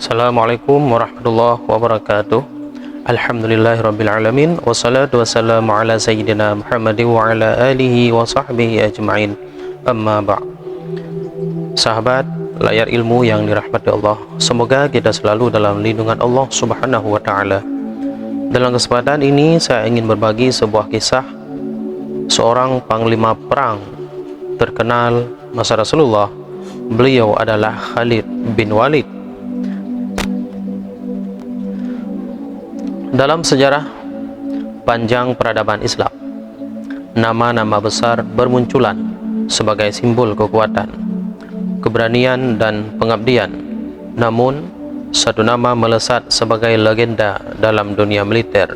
Assalamualaikum warahmatullahi wabarakatuh. Alhamdulillahirrabbilalamin. Wassalatu wassalamu ala sayyidina Muhammadin wa ala alihi wa sahbihi ajma'in. Amma ba'. Sahabat layar ilmu yang dirahmati Allah, semoga kita selalu dalam lindungan Allah subhanahu wa ta'ala. Dalam kesempatan ini saya ingin berbagi sebuah kisah seorang panglima perang terkenal masa Rasulullah. Beliau adalah Khalid bin Walid. Dalam sejarah panjang peradaban Islam, nama-nama besar bermunculan sebagai simbol kekuatan, keberanian dan pengabdian. Namun, satu nama melesat sebagai legenda dalam dunia militer.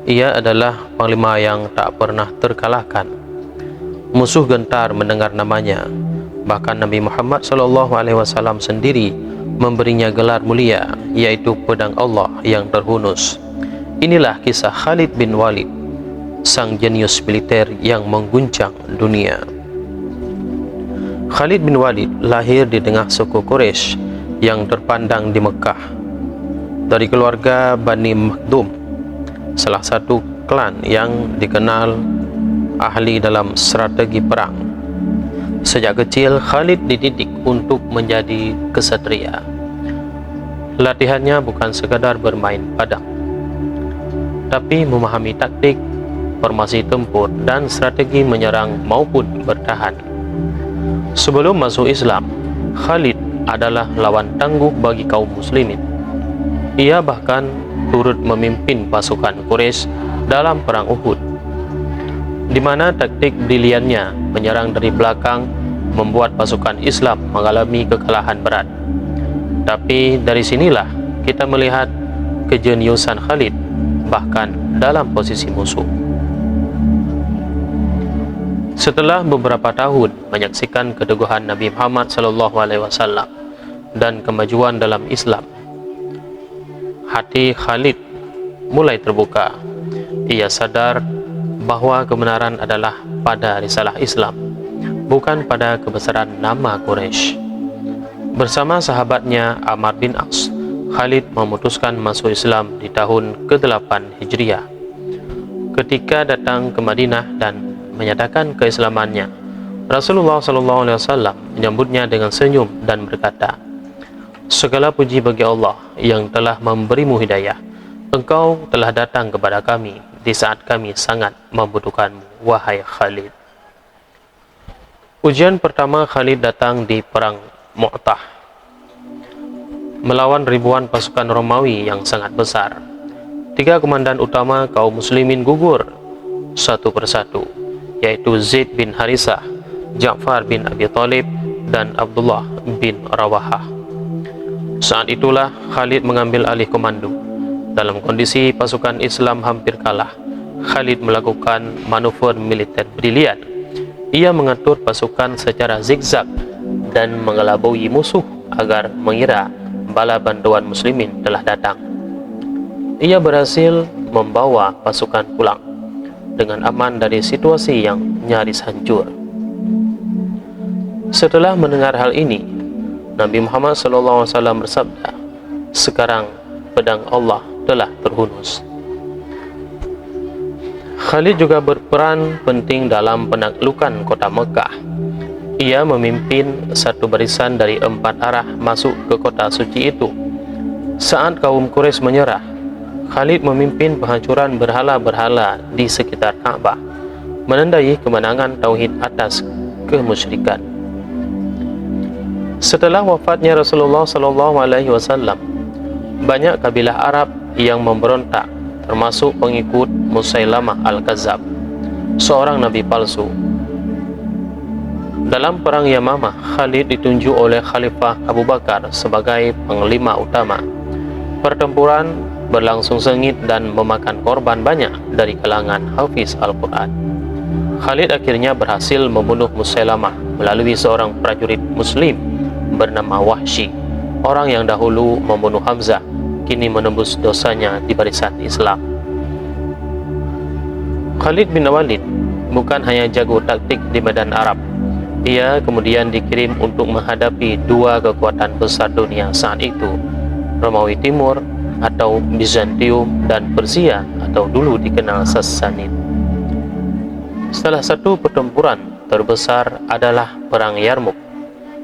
Ia adalah panglima yang tak pernah terkalahkan. Musuh gentar mendengar namanya. Bahkan Nabi Muhammad SAW sendiri memberinya gelar mulia, yaitu pedang Allah yang terhunus. Inilah kisah Khalid bin Walid, sang jenius militer yang mengguncang dunia. Khalid bin Walid lahir di tengah suku Quraisy yang terpandang di Mekah. Dari keluarga Bani Makhzum, salah satu klan yang dikenal ahli dalam strategi perang. Sejak kecil, Khalid dididik untuk menjadi kesatria. Latihannya bukan sekadar bermain pedang, tapi memahami taktik, formasi tempur, dan strategi menyerang maupun bertahan. Sebelum masuk Islam, Khalid adalah lawan tangguh bagi kaum muslimin. Ia bahkan turut memimpin pasukan Quraisy dalam perang Uhud, di mana taktik briliannya menyerang dari belakang membuat pasukan Islam mengalami kekalahan berat. Tapi dari sinilah kita melihat kejeniusan Khalid bahkan dalam posisi musuh. Setelah beberapa tahun menyaksikan keteguhan Nabi Muhammad SAW dan kemajuan dalam Islam, hati Khalid mulai terbuka. Ia sadar bahwa kebenaran adalah pada risalah Islam, bukan pada kebesaran nama Quraisy. Bersama sahabatnya Amr bin As, Khalid memutuskan masuk Islam di tahun ke-8 Hijriah. Ketika datang ke Madinah dan menyatakan keislamannya, Rasulullah SAW menyambutnya dengan senyum dan berkata, "Segala puji bagi Allah yang telah memberimu hidayah. Engkau telah datang kepada kami di saat kami sangat membutuhkanmu, wahai Khalid." Ujian pertama Khalid datang di Perang Mu'tah, melawan ribuan pasukan Romawi yang sangat besar. 3 komandan utama kaum muslimin gugur satu persatu, yaitu Zaid bin Harisah, Ja'far bin Abi Thalib, dan Abdullah bin Rawahah. Saat itulah Khalid mengambil alih komando. Dalam kondisi pasukan Islam hampir kalah, Khalid melakukan manuver militer brilian. Ia mengatur pasukan secara zigzag dan mengelabui musuh agar mengira bala bantuan muslimin telah datang. Ia berhasil membawa pasukan pulang dengan aman dari situasi yang nyaris hancur. Setelah mendengar hal ini, Nabi Muhammad SAW bersabda, "Sekarang pedang Allah telah terhunus." Khalid juga berperan penting dalam penaklukan kota Mekah. Ia memimpin satu barisan dari 4 arah masuk ke kota suci itu. Saat kaum Quraisy menyerah, Khalid memimpin penghancuran berhala-berhala di sekitar Ka'bah, menandai kemenangan tauhid atas kemusyrikan. Setelah wafatnya Rasulullah SAW, banyak kabilah Arab yang memberontak, termasuk pengikut Musailamah Al-Kadzab, seorang nabi palsu. Dalam perang Yamamah, Khalid ditunjuk oleh Khalifah Abu Bakar sebagai panglima utama. Pertempuran berlangsung sengit dan memakan korban banyak dari kalangan hafiz Al-Quran. Khalid akhirnya berhasil membunuh Musailamah melalui seorang prajurit muslim bernama Wahsy, orang yang dahulu membunuh Hamzah, kini menembus dosanya di barisan Islam. Khalid bin Walid bukan hanya jago taktik di medan Arab. Ia kemudian dikirim untuk menghadapi 2 kekuatan besar dunia saat itu, Romawi Timur atau Bizantium, dan Persia atau dulu dikenal Sassanid. Salah satu pertempuran terbesar adalah Perang Yarmouk,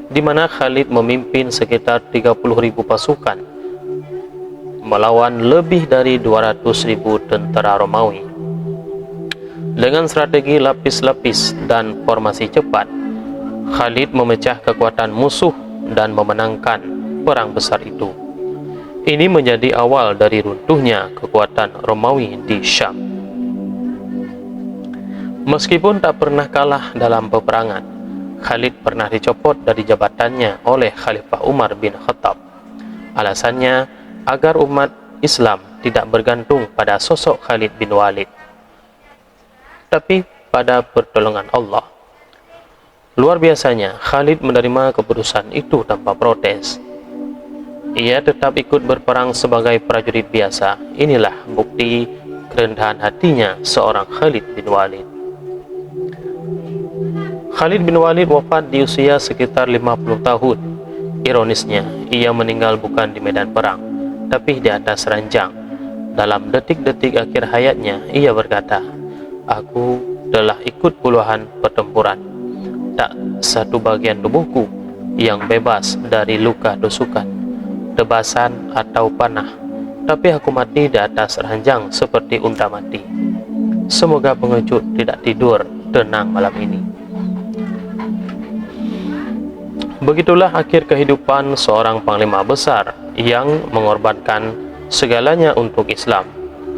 di mana Khalid memimpin sekitar 30.000 pasukan melawan lebih dari 200.000 tentara Romawi. Dengan strategi lapis-lapis dan formasi cepat, Khalid memecah kekuatan musuh dan memenangkan perang besar itu. Ini menjadi awal dari runtuhnya kekuatan Romawi di Syam. Meskipun tak pernah kalah dalam peperangan, Khalid pernah dicopot dari jabatannya oleh Khalifah Umar bin Khattab. Alasannya agar umat Islam tidak bergantung pada sosok Khalid bin Walid, tapi pada pertolongan Allah. Luar biasanya, Khalid menerima keputusan itu tanpa protes. Ia tetap ikut berperang sebagai prajurit biasa. Inilah bukti kerendahan hatinya seorang Khalid bin Walid. Khalid bin Walid wafat di usia sekitar 50 tahun. Ironisnya, ia meninggal bukan di medan perang, tapi di atas ranjang. Dalam detik-detik akhir hayatnya, ia berkata, "Aku telah ikut puluhan pertempuran. Tak satu bagian tubuhku yang bebas dari luka tusukan, tebasan atau panah, tapi aku mati di atas ranjang seperti unta mati. Semoga pengecut tidak tidur tenang malam ini." Begitulah akhir kehidupan seorang panglima besar yang mengorbankan segalanya untuk Islam.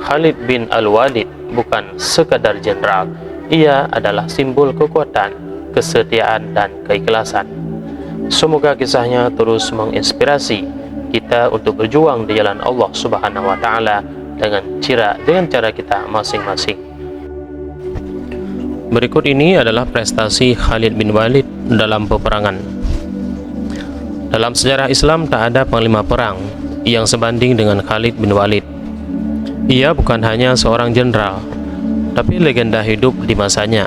Khalid bin Al-Walid bukan sekadar jenderal, ia adalah simbol kekuatan, kesetiaan, dan keikhlasan. Semoga kisahnya terus menginspirasi kita untuk berjuang di jalan Allah Subhanahu wa taala dengan cara kita masing-masing. Berikut ini adalah prestasi Khalid bin Walid dalam peperangan. Dalam sejarah Islam tak ada panglima perang yang sebanding dengan Khalid bin Walid. Ia bukan hanya seorang jenderal, tapi legenda hidup di masanya.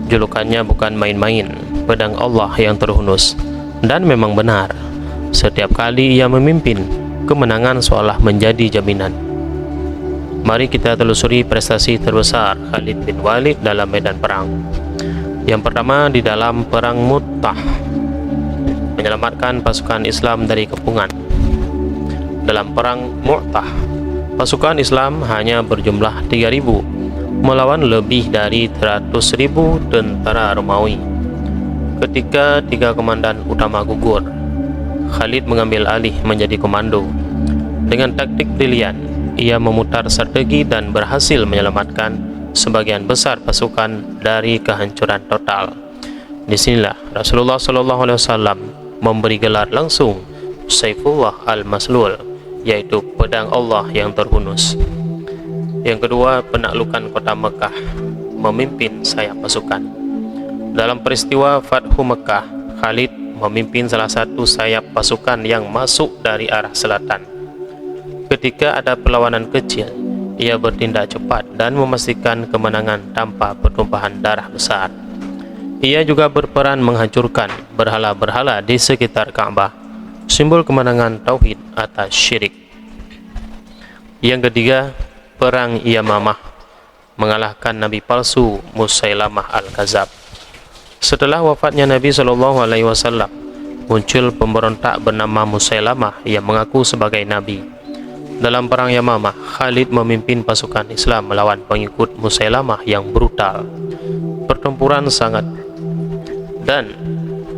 Julukannya bukan main-main, pedang Allah yang terhunus. Dan memang benar, setiap kali ia memimpin, kemenangan seolah menjadi jaminan. Mari kita telusuri prestasi terbesar Khalid bin Walid dalam medan perang. Yang pertama, di dalam perang Mu'tah, menyelamatkan pasukan Islam dari kepungan. Dalam perang Mu'tah, pasukan Islam hanya berjumlah 3.000 melawan lebih dari 100.000 tentara Romawi. Ketika 3 komandan utama gugur, Khalid mengambil alih menjadi komando. Dengan taktik brilian, ia memutar strategi dan berhasil menyelamatkan sebagian besar pasukan dari kehancuran total. Disinilah Rasulullah SAW memberi gelar langsung Saifullah al-Maslul, yaitu pedang Allah yang terhunus. Yang kedua, penaklukan kota Mekah, memimpin sayap pasukan. Dalam peristiwa Fathu Mekah, Khalid memimpin salah satu sayap pasukan yang masuk dari arah selatan. Ketika ada perlawanan kecil, ia bertindak cepat dan memastikan kemenangan tanpa pertumpahan darah besar. Ia juga berperan menghancurkan berhala-berhala di sekitar Ka'bah, simbol kemenangan tauhid atas syirik. Yang ketiga, perang Yamamah, mengalahkan nabi palsu Musailamah al-Kadzab. Setelah wafatnya Nabi SAW, muncul pemberontak bernama Musailamah yang mengaku sebagai nabi. Dalam perang Yamamah, Khalid memimpin pasukan Islam melawan pengikut Musailamah yang brutal. Pertempuran sangat dan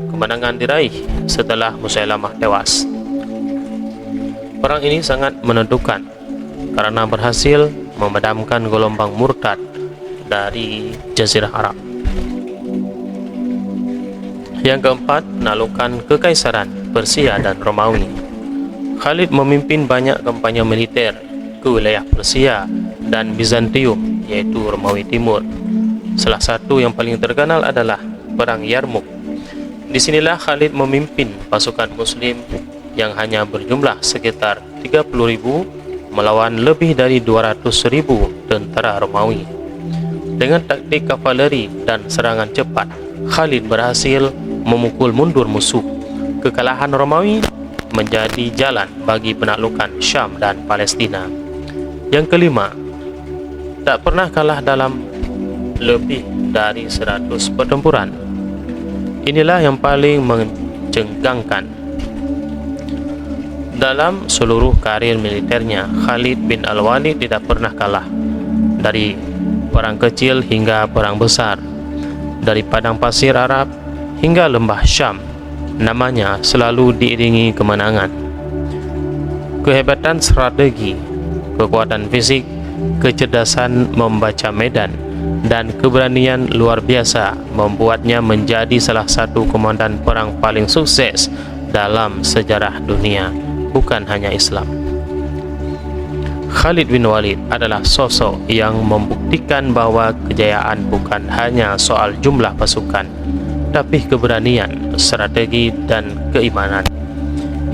kemenangan diraih setelah Musailamah tewas. Perang ini sangat menentukan karena berhasil memadamkan gelombang murtad dari Jazirah Arab. Yang keempat, penaklukan kekaisaran Persia dan Romawi. Khalid memimpin banyak kampanye militer ke wilayah Persia dan Bizantium, yaitu Romawi Timur. Salah satu yang paling terkenal adalah Perang Yarmouk. Disinilah Khalid memimpin pasukan muslim yang hanya berjumlah sekitar 30.000 melawan lebih dari 200.000 tentara Romawi. Dengan taktik kavaleri dan serangan cepat, Khalid berhasil memukul mundur musuh. Kekalahan Romawi menjadi jalan bagi penaklukan Syam dan Palestina. Yang kelima, tak pernah kalah dalam lebih dari 100 pertempuran. Inilah yang paling mencengangkan. Dalam seluruh karir militernya, Khalid bin Al-Walid tidak pernah kalah. Dari perang kecil hingga perang besar, dari padang pasir Arab hingga lembah Syam, namanya selalu diiringi kemenangan. Kehebatan strategi, kekuatan fisik, kecerdasan membaca medan, dan keberanian luar biasa membuatnya menjadi salah satu komandan perang paling sukses dalam sejarah dunia, bukan hanya Islam. Khalid bin Walid adalah sosok yang membuktikan bahwa kejayaan bukan hanya soal jumlah pasukan, tapi keberanian, strategi, dan keimanan.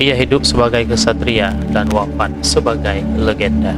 Ia hidup sebagai kesatria dan wafat sebagai legenda.